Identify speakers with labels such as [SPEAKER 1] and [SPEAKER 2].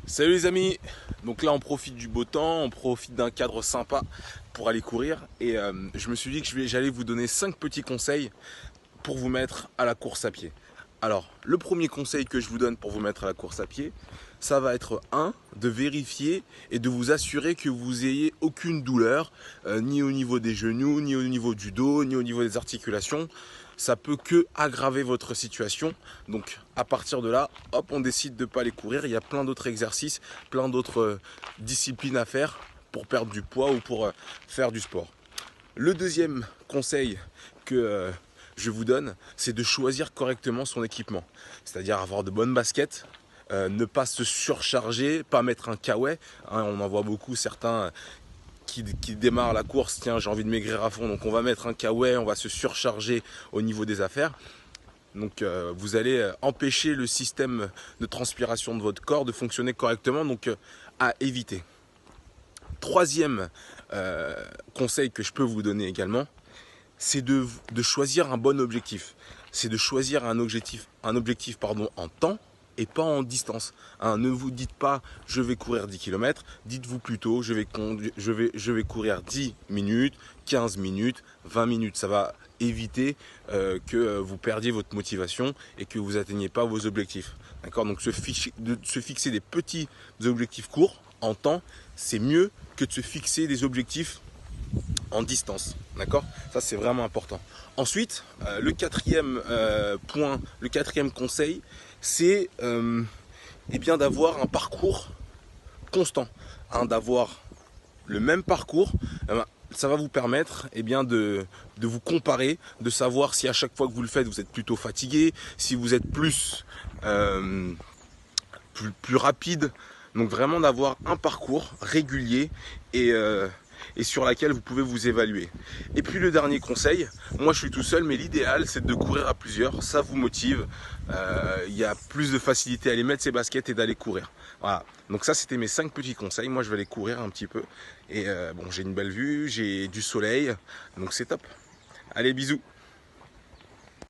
[SPEAKER 1] Salut les amis, donc là on profite du beau temps, on profite d'un cadre sympa pour aller courir et je me suis dit que j'allais vous donner 5 petits conseils pour vous mettre à la course à pied. Alors le premier conseil que je vous donne pour vous mettre à la course à pied, ça va être de vérifier et de vous assurer que vous ayez aucune douleur, ni au niveau des genoux, ni au niveau du dos, ni au niveau des articulations. Ça peut que aggraver votre situation. Donc à partir de là, hop, on décide de ne pas aller courir. Il y a plein d'autres exercices, plein d'autres disciplines à faire pour perdre du poids ou pour faire du sport. Le deuxième conseil que je vous donne, c'est de choisir correctement son équipement. C'est-à-dire avoir de bonnes baskets, ne pas se surcharger, pas mettre un kawaii. On en voit beaucoup certains qui démarrent la course, tiens j'ai envie de maigrir à fond, donc on va mettre un kawaii, on va se surcharger au niveau des affaires. Donc vous allez empêcher le système de transpiration de votre corps de fonctionner correctement, donc à éviter. Troisième conseil que je peux vous donner également, c'est de choisir un bon objectif. C'est de choisir un objectif en temps et pas en distance. Ne vous dites pas je vais courir 10 km, dites-vous plutôt je vais courir 10 minutes, 15 minutes, 20 minutes. Ça va éviter que vous perdiez votre motivation et que vous n'atteigniez pas vos objectifs. D'accord? Donc se fixer des petits objectifs courts en temps, c'est mieux que de se fixer des objectifs en distance, d'accord? Ça c'est vraiment important. Ensuite, le quatrième point, le quatrième conseil, c'est bien d'avoir un parcours constant, d'avoir le même parcours. Ça va vous permettre bien de vous comparer, de savoir si à chaque fois que vous le faites, vous êtes plutôt fatigué, si vous êtes plus rapide. Donc vraiment d'avoir un parcours régulier et sur laquelle vous pouvez vous évaluer. Et puis le dernier conseil, moi je suis tout seul, mais l'idéal c'est de courir à plusieurs, ça vous motive, il y a plus de facilité à aller mettre ses baskets et d'aller courir. Voilà, donc ça c'était mes 5 petits conseils, moi je vais aller courir un petit peu, et bon j'ai une belle vue, j'ai du soleil, donc c'est top. Allez bisous.